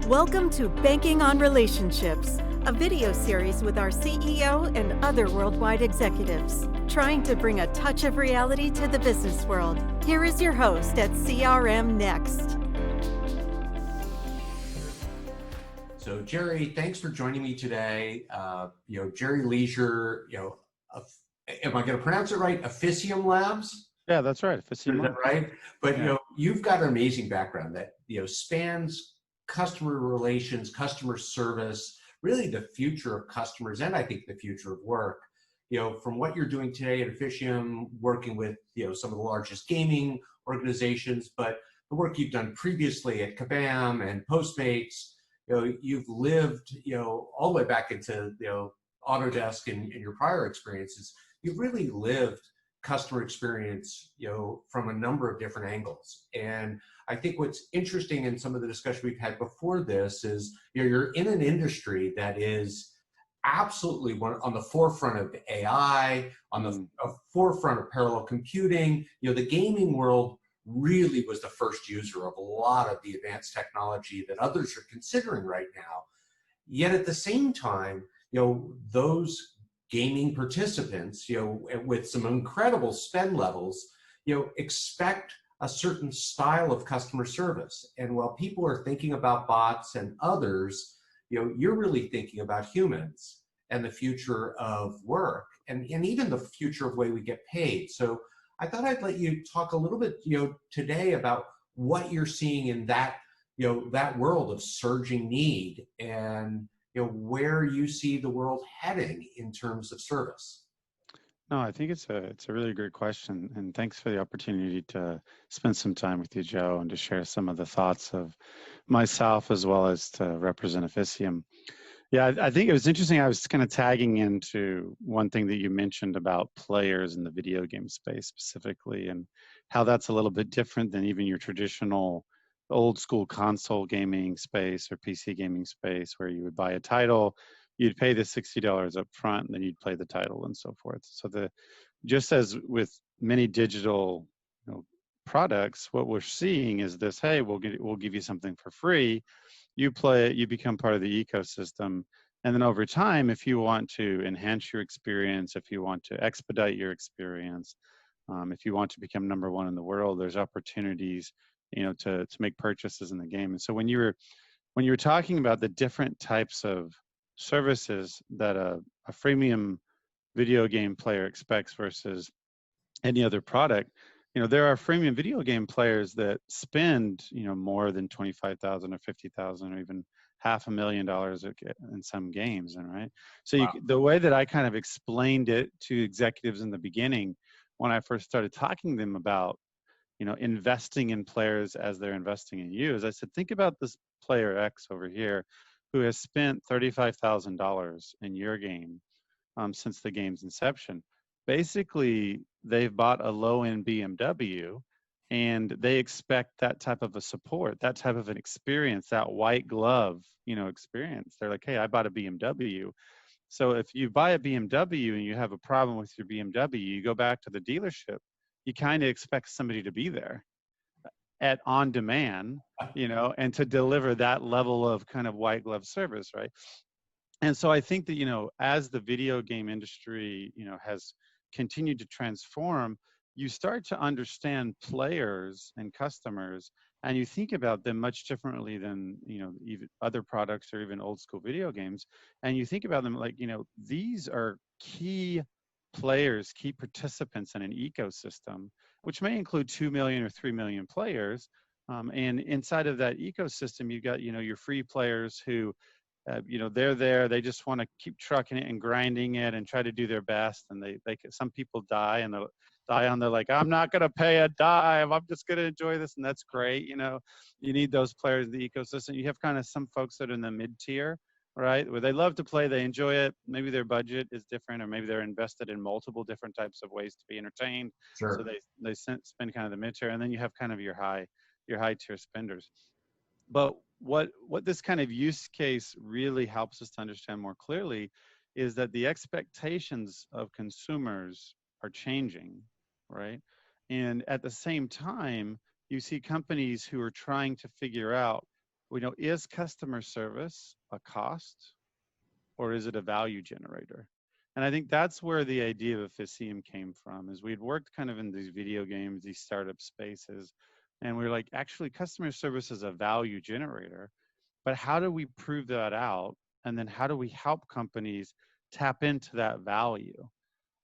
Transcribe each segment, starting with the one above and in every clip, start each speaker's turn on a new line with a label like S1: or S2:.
S1: Welcome to Banking on Relationships, a video series with our CEO and other worldwide executives, trying to bring a touch of reality to the business world. Here is your host at CRMNEXT.
S2: So Jerry, thanks for joining me today. Jerry Leisure, am I going to pronounce it right? Officium Labs?
S3: Yeah, that's right. Officium
S2: Is that
S3: Labs.
S2: right? But
S3: Yeah.
S2: You've got an amazing background that spans customer relations, customer service, really the future of customers, and I think the future of work. From what you're doing today at Officium, working with some of the largest gaming organizations, but the work you've done previously at Kabam and Postmates. You've lived all the way back into Autodesk and your prior experiences. You've really lived customer experience from a number of different angles. And I think what's interesting in some of the discussion we've had before this is you're in an industry that is absolutely on the forefront of AI, on the forefront of parallel computing. The gaming world really was the first user of a lot of the advanced technology that others are considering right now. Yet at the same time, those gaming participants, with some incredible spend levels, expect a certain style of customer service. And while people are thinking about bots and others, you're really thinking about humans and the future of work and even the future of the way we get paid. So I thought I'd let you talk a little bit, today about what you're seeing in that, that world of surging need and, where you see the world heading in terms of service.
S3: No, I think it's a really great question, and thanks for the opportunity to spend some time with you, Joe, and to share some of the thoughts of myself as well as to represent Officium. Yeah, I think it was interesting. I was kind of tagging into one thing that you mentioned about players in the video game space specifically, and how that's a little bit different than even your traditional old school console gaming space or PC gaming space, where you would buy a title, you'd pay the $60 up front, and then you'd play the title and so forth. So just as with many digital products, what we're seeing is this: hey, we'll give you something for free. You play it, you become part of the ecosystem, and then over time, if you want to enhance your experience, if you want to expedite your experience, if you want to become number one in the world, there's opportunities to make purchases in the game. And so when you were talking about the different types of services that a freemium video game player expects versus any other product, there are freemium video game players that spend more than $25,000 or $50,000 or even $500,000 in some games, and right. So
S2: Wow.
S3: The way that I kind of explained it to executives in the beginning, when I first started talking to them about investing in players as they're investing in you, is I said, think about this player X over here who has spent $35,000 in your game since the game's inception. Basically, they've bought a low-end BMW, and they expect that type of a support, that type of an experience, that white glove, experience. They're like, hey, I bought a BMW. So if you buy a BMW and you have a problem with your BMW, you go back to the dealership, you kind of expect somebody to be there on demand, and to deliver that level of kind of white glove service, right? And so I think that, as the video game industry, has continued to transform, you start to understand players and customers, and you think about them much differently than, even other products or even old school video games. And you think about them like, these are key players, key participants in an ecosystem, which may include 2 million or 3 million players. And inside of that ecosystem, you've got, your free players who, they're there. They just want to keep trucking it and grinding it and try to do their best. And some people die, and they'll die on. They're like, I'm not going to pay a dime. I'm just going to enjoy this, and that's great. You need those players in the ecosystem. You have kind of some folks that are in the mid tier, right, where they love to play, they enjoy it. Maybe their budget is different, or maybe they're invested in multiple different types of ways to be entertained.
S2: Sure.
S3: So they spend kind of the mid tier, and then you have kind of your high tier spenders. But what this kind of use case really helps us to understand more clearly is that the expectations of consumers are changing, right? And at the same time, you see companies who are trying to figure out is customer service a cost or is it a value generator? And I think that's where the idea of Officium came from, is we'd worked kind of in these video games, these startup spaces, and we were like, actually, customer service is a value generator, but how do we prove that out? And then how do we help companies tap into that value?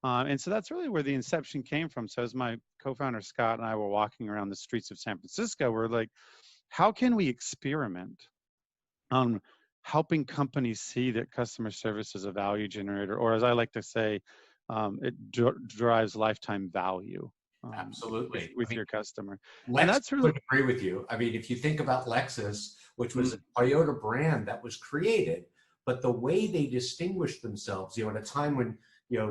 S3: And so that's really where the inception came from. So as my co-founder Scott and I were walking around the streets of San Francisco, we're like, how can we experiment on helping companies see that customer service is a value generator, or as I like to say, it drives lifetime value
S2: Absolutely. I
S3: with
S2: mean,
S3: your customer. And
S2: Lexus
S3: that's really,
S2: would agree with you. I mean, if you think about Lexus, which was
S3: mm,
S2: a Toyota brand that was created, but the way they distinguished themselves, at a time when,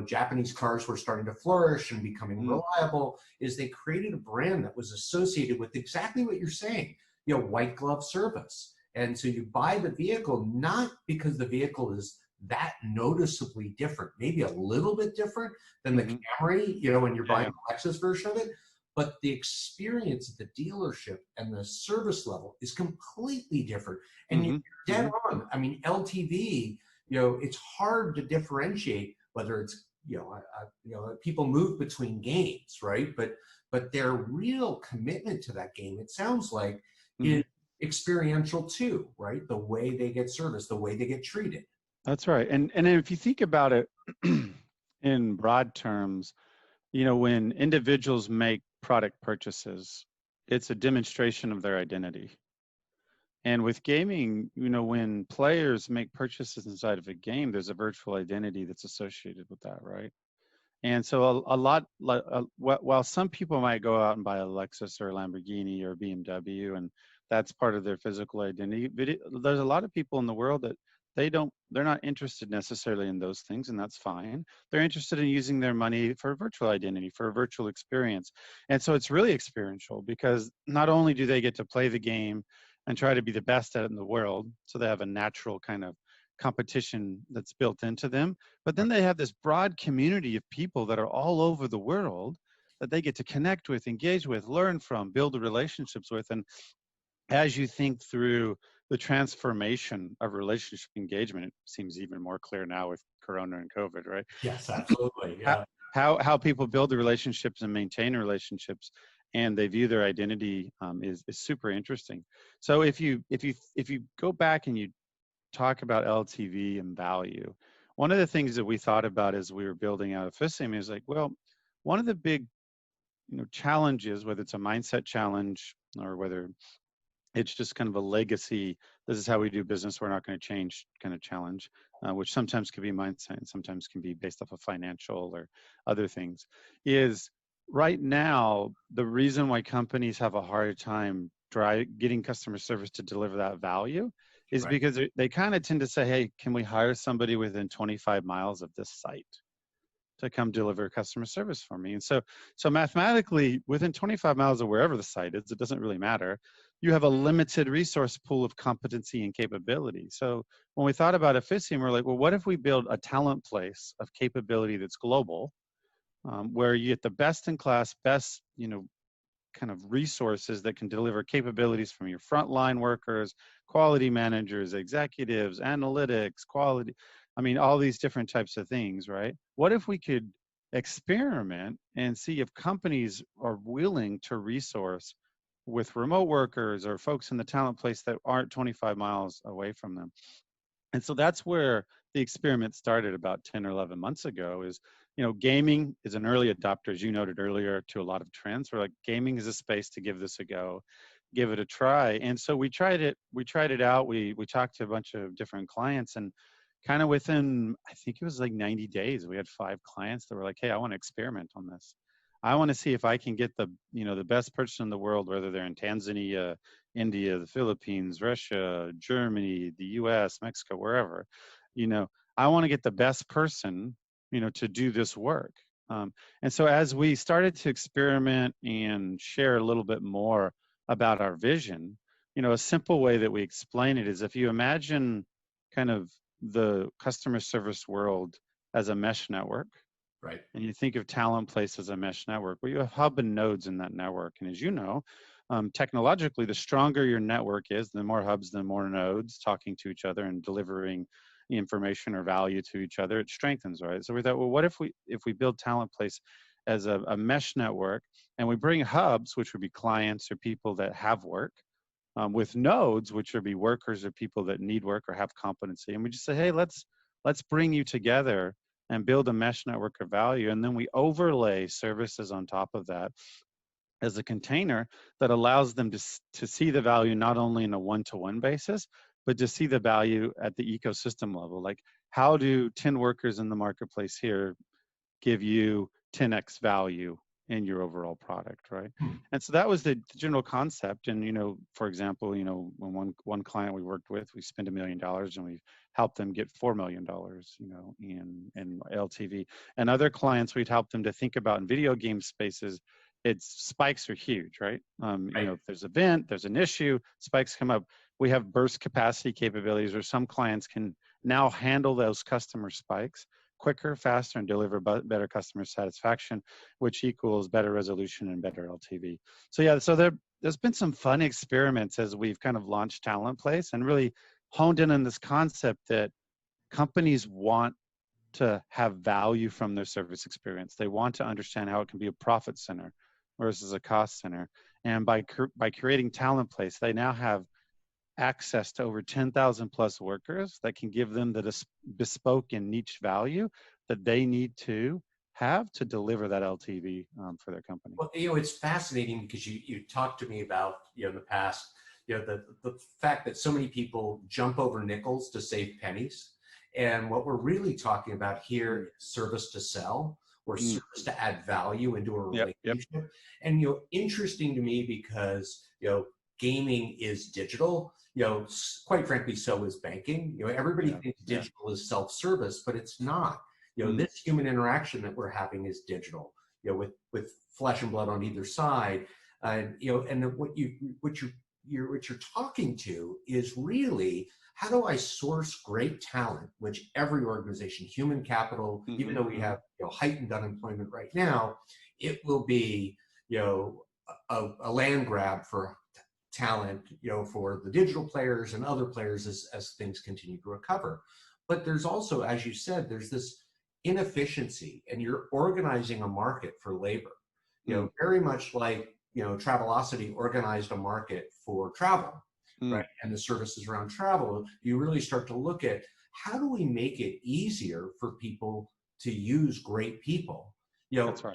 S2: Japanese cars were starting to flourish and becoming
S3: mm,
S2: reliable, is they created a brand that was associated with exactly what you're saying, white glove service. And so you buy the vehicle not because the vehicle is that noticeably different, maybe a little bit different than the
S3: mm-hmm,
S2: Camry, when you're
S3: yeah,
S2: buying
S3: yeah,
S2: the Lexus version of it, but the experience at the dealership and the service level is completely different. And you're
S3: mm-hmm,
S2: dead
S3: mm-hmm,
S2: on. I mean, LTV, it's hard to differentiate whether it's, people move between games, right? But their real commitment to that game, it sounds like,
S3: mm-hmm.
S2: is experiential too, right? The way they get service, the way they get treated.
S3: That's right. And if you think about it in broad terms, when individuals make product purchases, it's a demonstration of their identity. And with gaming, when players make purchases inside of a game, there's a virtual identity that's associated with that, right? And so a lot, while some people might go out and buy a Lexus or a Lamborghini or a BMW, and that's part of their physical identity, there's a lot of people in the world that they're not interested necessarily in those things, and that's fine. They're interested in using their money for a virtual identity, for a virtual experience. And so it's really experiential, because not only do they get to play the game and try to be the best at it in the world, so they have a natural kind of competition that's built into them, but then they have this broad community of people that are all over the world that they get to connect with, engage with, learn from, build relationships with. And as you think through the transformation of relationship engagement, it seems even more clear now with Corona and COVID, right?
S2: Yes, absolutely.
S3: How,
S2: Yeah.
S3: how people build the relationships and maintain relationships, and they view their identity is super interesting. So if you go back and you talk about LTV and value, one of the things that we thought about as we were building out Officium is like, well, one of the big challenges, whether it's a mindset challenge or whether it's just kind of a legacy, this is how we do business, we're not going to change kind of challenge, which sometimes can be mindset and sometimes can be based off of financial or other things, is right now the reason why companies have a hard time getting customer service to deliver that value is
S2: Right.
S3: because they kind of tend to say, hey, can we hire somebody within 25 miles of this site to come deliver customer service for me? And so mathematically, within 25 miles of wherever the site is, it doesn't really matter. You have a limited resource pool of competency and capability. So when we thought about Officium, we're like, well, what if we build a talent place of capability that's global, where you get the best in class, best, kind of resources that can deliver capabilities from your frontline workers, quality managers, executives, analytics, quality. I mean, all these different types of things, right? What if we could experiment and see if companies are willing to resource with remote workers or folks in the talent place that aren't 25 miles away from them? And so that's where the experiment started about 10 or 11 months ago. Is, gaming is an early adopter, as you noted earlier, to a lot of trends. We're like, gaming is a space to give this a go, give it a try. And so we tried it out. We talked to a bunch of different clients, and kind of within, I think it was like 90 days, we had 5 clients that were like, hey, I want to experiment on this. I want to see if I can get the best person in the world, whether they're in Tanzania, India, the Philippines, Russia, Germany, the US, Mexico, wherever, I want to get the best person, to do this work. And so as we started to experiment and share a little bit more about our vision, a simple way that we explain it is, if you imagine kind of the customer service world as a mesh network,
S2: Right.
S3: and you think of Talent Place as a mesh network, where you have hub and nodes in that network. And as you know, technologically, the stronger your network is, the more hubs, the more nodes talking to each other and delivering information or value to each other, it strengthens, right? So we thought, well, what if we build Talent Place as a mesh network, and we bring hubs, which would be clients or people that have work, with nodes, which would be workers or people that need work or have competency, and we just say, hey, let's bring you together and build a mesh network of value, and then we overlay services on top of that as a container that allows them to see the value not only in a one-to-one basis, but to see the value at the ecosystem level. Like, how do 10 workers in the marketplace here give you 10x value in your overall product, right? And so that was the general concept. And, for example, when one client we worked with, we spent $1 million and we helped them get $4 million, in LTV. And other clients, we'd help them to think about in video game spaces, spikes are huge, right? If there's an event, there's an issue, spikes come up. We have burst capacity capabilities, or some clients can now handle those customer spikes quicker, faster, and deliver better customer satisfaction, which equals better resolution and better LTV. So yeah, so there's been some fun experiments as we've kind of launched Talent Place and really honed in on this concept that companies want to have value from their service experience. They want to understand how it can be a profit center versus a cost center. And by creating Talent Place, they now have access to over 10,000 plus workers that can give them the bespoke and niche value that they need to have to deliver that LTV for their company.
S2: Well, it's fascinating because you talked to me about, in the past, the fact that so many people jump over nickels to save pennies. And what we're really talking about here is service to sell, or service to add value into a relationship.
S3: Yep.
S2: And, interesting to me because, gaming is digital. Quite frankly, so is banking. Everybody thinks digital is self-service, but it's not. This human interaction that we're having is digital. With flesh and blood on either side. And what you're talking to is really, how do I source great talent, which every organization, human capital, even though we have heightened unemployment right now, it will be a land grab for talent, for the digital players and other players as things continue to recover. But there's also, as you said, there's this inefficiency, and you're organizing a market for labor, very much like, Travelocity organized a market for travel, right? And the services around travel. You really start to look at, how do we make it easier for people to use great people,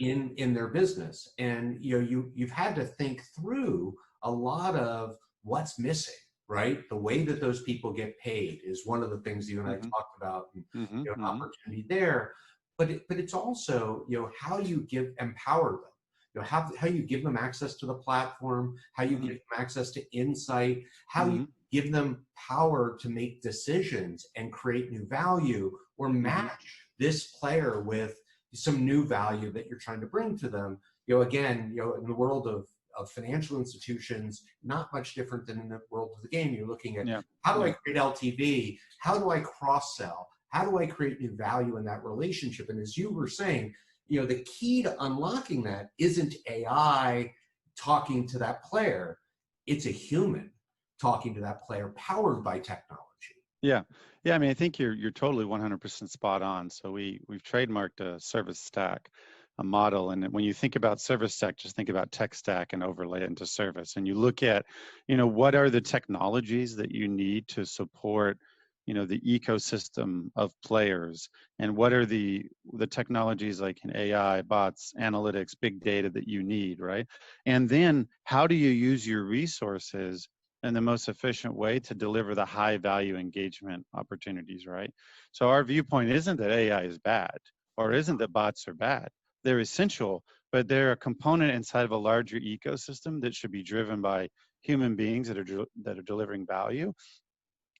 S2: in their business? And, you've had to think through a lot of what's missing, right? The way that those people get paid is one of the things you and I talked about, and, opportunity there. But it's also, how you empower them, how you give them access to the platform, how you give them access to insight, how you give them power to make decisions and create new value, or match this player with some new value that you're trying to bring to them. Again, in the world of financial institutions, not much different than in the world of the game. You're looking at, how do I create LTV? How do I cross-sell? How do I create new value in that relationship? And as you were saying, the key to unlocking that isn't AI talking to that player. It's a human talking to that player, powered by technology.
S3: Yeah. I mean, I think you're totally 100% spot on. So we've trademarked a service stack, a model. And when you think about service stack, just think about tech stack and overlay it into service. And you look at, what are the technologies that you need to support, the ecosystem of players, and what are the technologies like in AI, bots, analytics, big data that you need, right? And then how do you use your resources in the most efficient way to deliver the high value engagement opportunities, right? So our viewpoint isn't that AI is bad, or isn't that bots are bad. They're essential, but they're a component inside of a larger ecosystem that should be driven by human beings that are delivering value,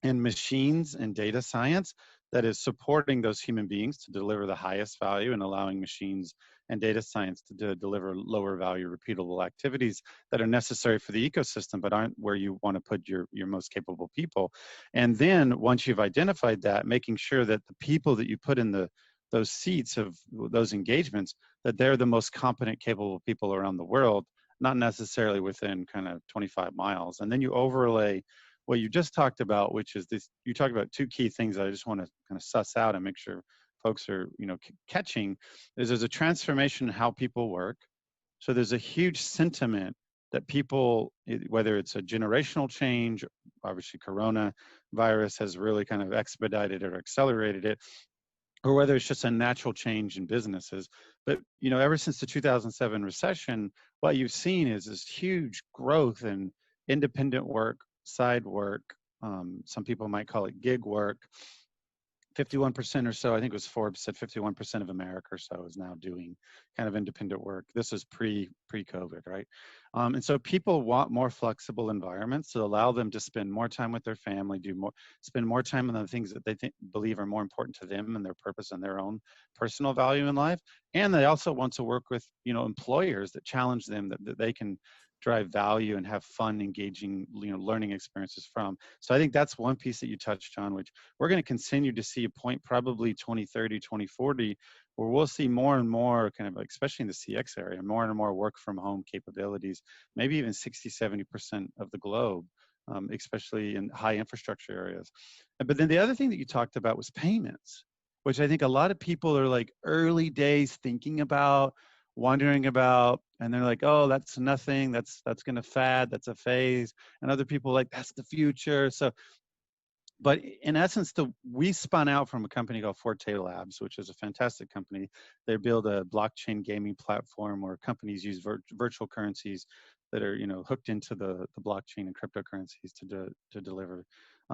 S3: and machines and data science that is supporting those human beings to deliver the highest value, and allowing machines and data science to deliver lower value, repeatable activities that are necessary for the ecosystem, but aren't where you want to put your most capable people. And then once you've identified that, making sure that the people that you put in those seats of those engagements, that they're the most competent, capable people around the world, not necessarily within kind of 25 miles. And then you overlay what you just talked about, which is this, you talked about two key things that I just want to kind of suss out and make sure folks are, catching, is there's a transformation in how people work. So there's a huge sentiment that people, whether it's a generational change, obviously coronavirus has really kind of expedited or accelerated it, or whether it's just a natural change in businesses. But, ever since the 2007 recession, what you've seen is this huge growth in independent work, side work, some people might call it gig work. 51% or so, I think it was Forbes said 51% of America or so is now doing kind of independent work. This is pre-COVID, right? And so people want more flexible environments to allow them to spend more time with their family, spend more time on the things that they believe are more important to them and their purpose and their own personal value in life. And they also want to work with, employers that challenge them, that they can drive value and have fun, engaging, learning experiences from. So I think that's one piece that you touched on, which we're going to continue to see a point, probably 2030, 2040, where we'll see more and more kind of, especially in the CX area, more and more work from home capabilities, maybe even 60, 70% of the globe, especially in high infrastructure areas. But then the other thing that you talked about was payments, which I think a lot of people are like early days thinking about, wondering about, and they're like, oh, that's nothing, that's going to fad, that's a phase. And other people are like, that's the future. So, but in essence, we spun out from a company called Forte Labs, which is a fantastic company. They build a blockchain gaming platform where companies use virtual currencies that are, hooked into the blockchain and cryptocurrencies to deliver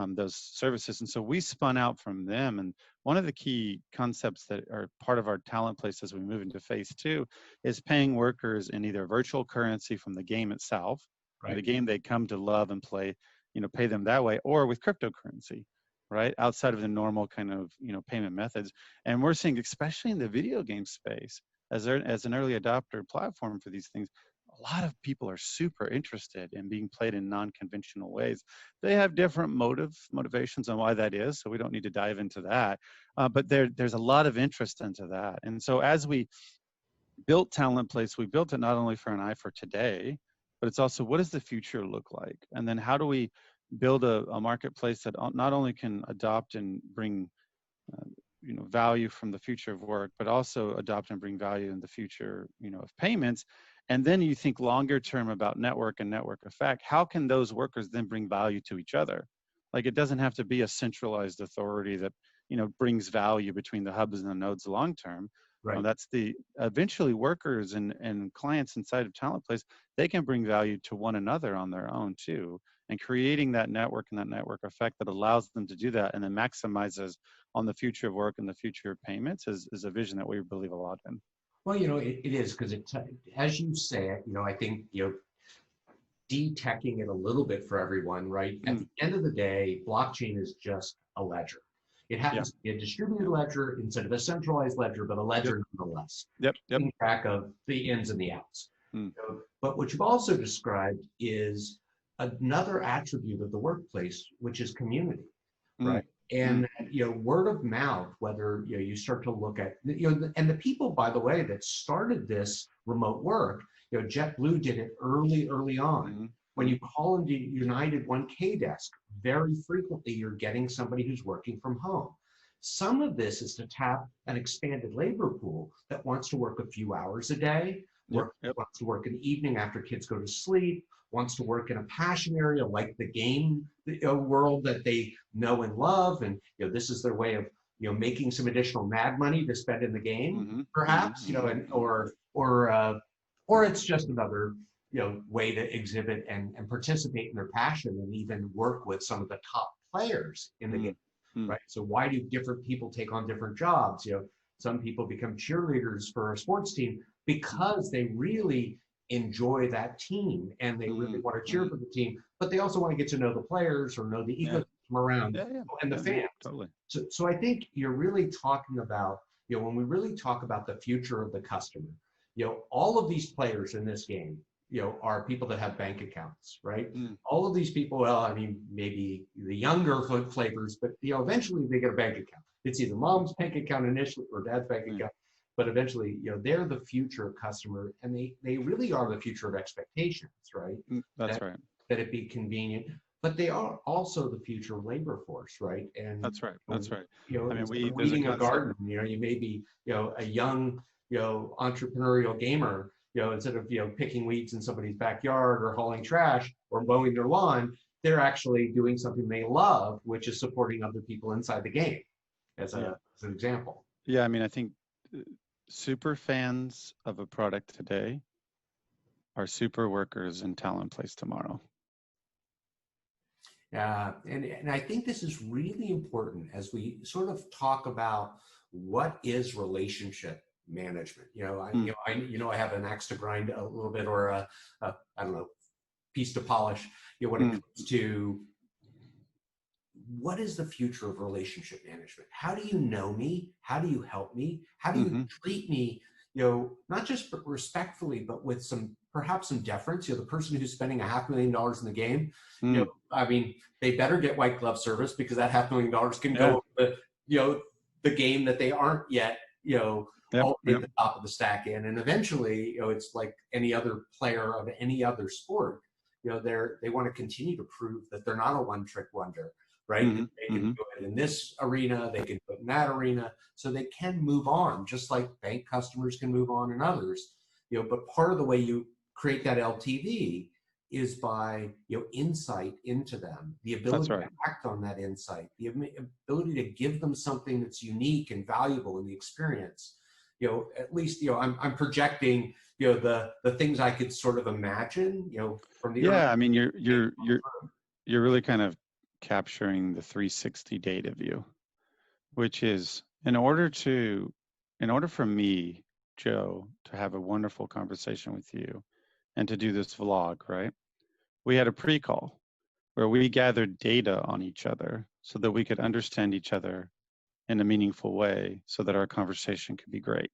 S3: those services. And so we spun out from them. And one of the key concepts that are part of our talent place as we move into phase 2 is paying workers in either virtual currency from the game itself, right, the game they come to love and play, pay them that way, or with cryptocurrency, right, outside of the normal kind of, payment methods. And we're seeing, especially in the video game space, as an early adopter platform for these things, a lot of people are super interested in being played in non-conventional ways. They have different motivations on why that is, so we don't need to dive into that. But there's a lot of interest into that. And so as we built Talent Place, we built it not only for an eye for today, but it's also, what does the future look like? And then how do we build a marketplace that not only can adopt and bring value from the future of work, but also adopt and bring value in the future, of payments. And then you think longer term about network and network effect. How can those workers then bring value to each other? Like, it doesn't have to be a centralized authority that, brings value between the hubs and the nodes long term. Right. That's eventually workers and clients inside of Talent Place, they can bring value to one another on their own too. And creating that network and that network effect that allows them to do that and then maximizes on the future of work and the future of payments is a vision that we believe a lot in.
S2: Well, it is, because as you say it, I think, de-teching it a little bit for everyone, right? At the end of the day, blockchain is just a ledger. It happens to be a distributed ledger instead of a centralized ledger, but a ledger nonetheless. Keeping track of the ins and the outs. But what you've also described is another attribute of the workplace, which is community, right? And word of mouth, whether you start to look at and the people, by the way, that started this remote work, JetBlue did it early on. When you call into United 1K desk, very frequently you're getting somebody who's working from home. Some of this is to tap an expanded labor pool that wants to work a few hours a day, wants to work in the evening after kids go to sleep, wants to work in a passion area like the game world that they know and love, and this is their way of making some additional mad money to spend in the game, perhaps, and or it's just another way to exhibit and participate in their passion and even work with some of the top players in the game, right? So why do different people take on different jobs? Some people become cheerleaders for a sports team because they really enjoy that team and they really want to cheer for the team, but they also want to get to know the players or know the ecosystem around and the fans.
S3: Totally.
S2: So I think you're really talking about, when we really talk about the future of the customer, all of these players in this game, are people that have bank accounts, right? All of these people, well, I mean, maybe the younger flavors, but eventually they get a bank account. It's either mom's bank account initially or dad's bank account. but eventually, they're the future customer, and they really are the future of expectations, right?
S3: That's
S2: That
S3: right.
S2: that it be convenient, but they are also the future labor force, right? And
S3: That's right. That's right. I mean,
S2: instead of
S3: there's a
S2: weeding a
S3: concept.
S2: garden, you may be, a young, entrepreneurial gamer, instead of, picking weeds in somebody's backyard or hauling trash or mowing their lawn, they're actually doing something they love, which is supporting other people inside the game,
S3: Yeah.
S2: as an example.
S3: Yeah. I mean, I think super fans of a product today are super workers in talent place tomorrow.
S2: And I think this is really important as we sort of talk about what is relationship management. I have an axe to grind a little bit, or I don't know, piece to polish. When it comes to what is the future of relationship management? How do you know me? How do you help me? How do you treat me? Not just respectfully, but with perhaps some deference. The person who's spending $500,000 in the game, I mean, they better get white glove service, because that $500,000 can go over the game that they aren't yet, all at the top of the stack in. And eventually, it's like any other player of any other sport. They want to continue to prove that they're not a one-trick wonder, right? They can do it in this arena, they can do it in that arena, so they can move on, just like bank customers can move on in others. But part of the way you create that LTV is by insight into them, the ability to act on that insight, the ability to give them something that's unique and valuable in the experience. At least I'm projecting the things I could sort of imagine from the early.
S3: I mean, you're really kind of capturing the 360 data view, which is in order for me, Joe, to have a wonderful conversation with you and to do this vlog, right? We had a pre-call where we gathered data on each other so that we could understand each other in a meaningful way, so that our conversation could be great.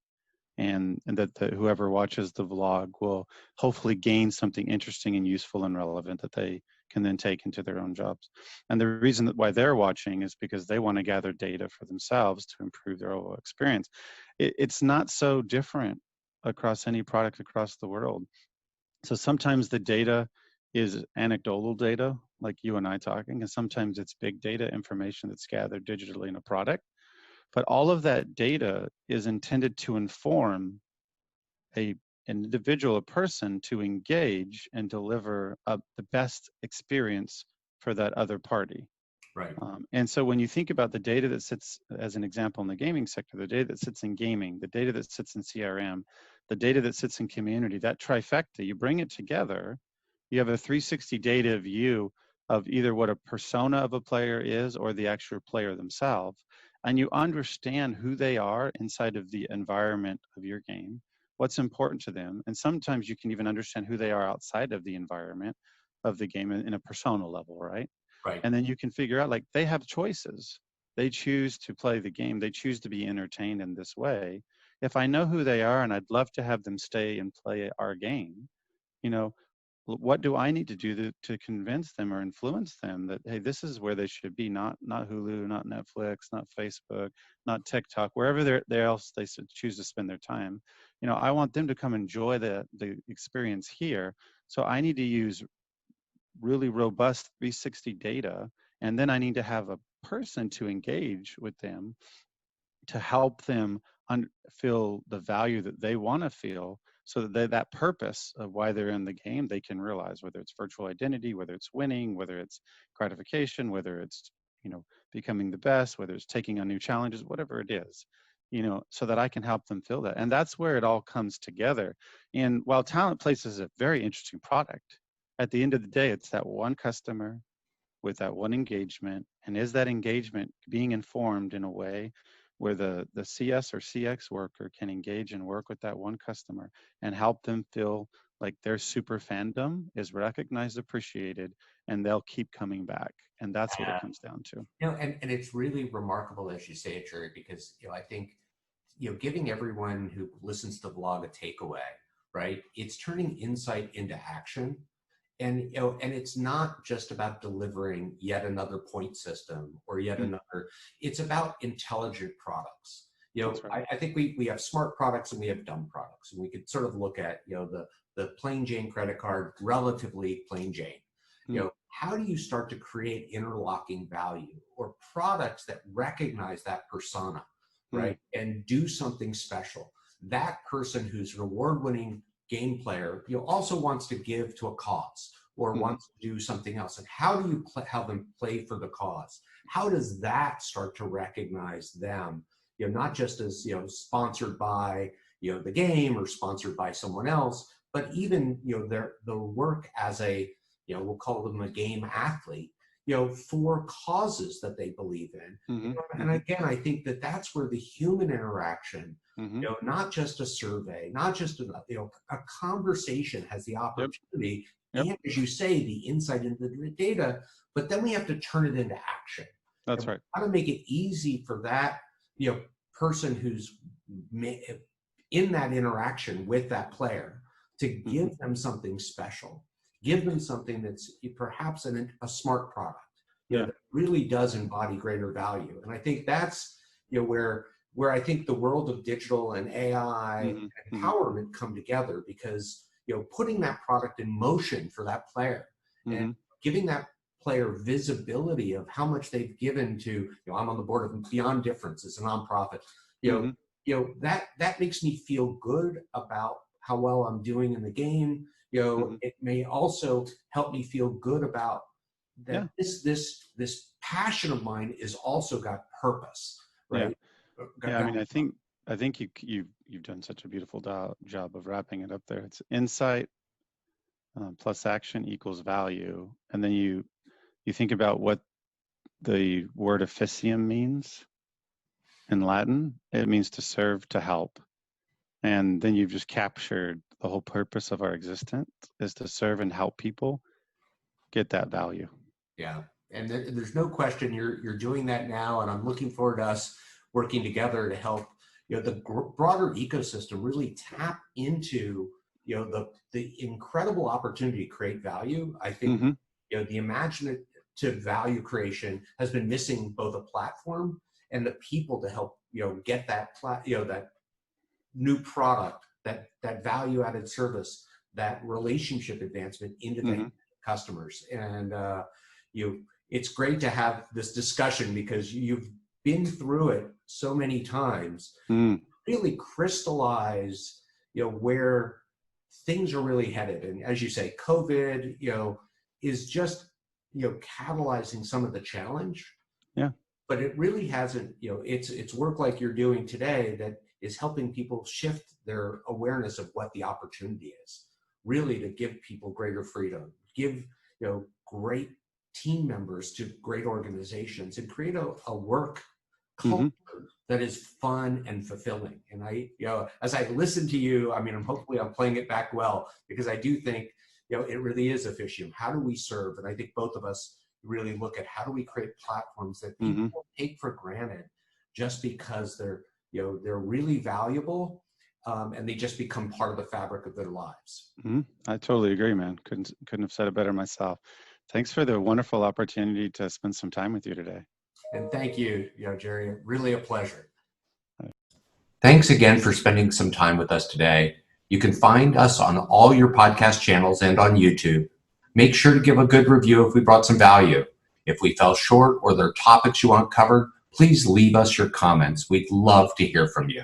S3: And that whoever watches the vlog will hopefully gain something interesting and useful and relevant that they can then take into their own jobs. And the reason why they're watching is because they want to gather data for themselves to improve their overall experience. It's not so different across any product across the world. So sometimes the data is anecdotal data, like you and I talking, and sometimes it's big data information that's gathered digitally in a product. But all of that data is intended to inform an individual, a person, to engage and deliver the best experience for that other party.
S2: Right.
S3: And so when you think about the data that sits, as an example, in the gaming sector, the data that sits in gaming, the data that sits in CRM, the data that sits in community, that trifecta, you bring it together, you have a 360 data view of either what a persona of a player is or the actual player themselves, and you understand who they are inside of the environment of your game, what's important to them, and sometimes you can even understand who they are outside of the environment of the game in a personal level, right?
S2: Right.
S3: And then you can figure out, like, they have choices. They choose to play the game. They choose to be entertained in this way. If I know who they are and I'd love to have them stay and play our game, what do I need to do to convince them or influence them that, hey, this is where they should be, not Hulu, not Netflix, not Facebook, not TikTok, wherever they else they choose to spend their time. I want them to come enjoy the experience here. So I need to use really robust 360 data, and then I need to have a person to engage with them to help them feel the value that they want to feel, so that that purpose of why they're in the game, they can realize, whether it's virtual identity, whether it's winning, whether it's gratification, whether it's becoming the best, whether it's taking on new challenges, whatever it is, so that I can help them feel that. And that's where it all comes together. And while Talent Place is a very interesting product, at the end of the day, it's that one customer with that one engagement. And is that engagement being informed in a way where the CS or CX worker can engage and work with that one customer and help them feel like their super fandom is recognized, appreciated, and they'll keep coming back. And that's what it comes down to.
S2: And it's really remarkable, as you say it, Jerry, because I think giving everyone who listens to the vlog a takeaway, right? It's turning insight into action. And and it's not just about delivering yet another point system or yet another. It's about intelligent products.
S3: That's right.
S2: I think we have smart products and we have dumb products, and we could sort of look at, the plain Jane credit card, relatively plain Jane. How do you start to create interlocking value or products that recognize that persona, right? And do something special. That person who's an award-winning game player, also wants to give to a cause or wants to do something else. And how do you have them play for the cause? How does that start to recognize them, not just as, sponsored by, the game or sponsored by someone else, but even, their work as a, we'll call them a game athlete, for causes that they believe in. And again, I think that that's where the human interaction, not just a survey, not just a conversation has the opportunity, and as you say, the insight into the data, but then we have to turn it into action.
S3: That's right.
S2: How to make it easy for that, person who's in that interaction with that player to give them something special. Give them something that's perhaps a smart product, that really does embody greater value. And I think that's, where I think the world of digital and AI empowerment come together, because, putting that product in motion for that player and giving that player visibility of how much they've given to, I'm on the board of Beyond Difference, it's a nonprofit, that makes me feel good about how well I'm doing in the game. It may also help me feel good about that this passion of mine is also got purpose, right?
S3: I mean, I think you've done such a beautiful job of wrapping it up there. It's insight plus action equals value, and then you think about what the word officium means in Latin. It means to serve, to help. And then you've just captured the whole purpose of our existence is to serve and help people get that value.
S2: Yeah. And there's no question you're doing that now. And I'm looking forward to us working together to help, the broader ecosystem really tap into, the incredible opportunity to create value. I think, the imaginative value creation has been missing both a platform and the people to help, get that, that new product, that value added service, that relationship advancement into the customers. And it's great to have this discussion because you've been through it so many times, really crystallize, where things are really headed. And as you say, COVID, is just, catalyzing some of the challenge. Yeah. But it really hasn't, it's work like you're doing today that is helping people shift their awareness of what the opportunity is, really to give people greater freedom, give, great team members to great organizations, and create a work culture that is fun and fulfilling. And I, as I listen to you, I mean, hopefully I'm playing it back well, because I do think, it really is Officium. How do we serve? And I think both of us really look at how do we create platforms that people take for granted just because they're really valuable, and they just become part of the fabric of their lives.
S3: I totally agree, man. Couldn't have said it better myself. Thanks for the wonderful opportunity to spend some time with you today.
S2: And thank you, Jerry. Really a pleasure. Thanks again for spending some time with us today. You can find us on all your podcast channels and on YouTube. Make sure to give a good review if we brought some value. If we fell short or there are topics you want covered, please leave us your comments. We'd love to hear from you.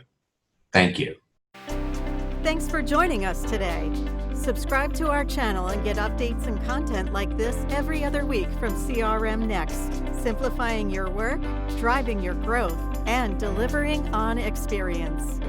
S2: Thank you.
S1: Thanks for joining us today. Subscribe to our channel and get updates and content like this every other week from CRMNEXT, simplifying your work, driving your growth, and delivering on experience.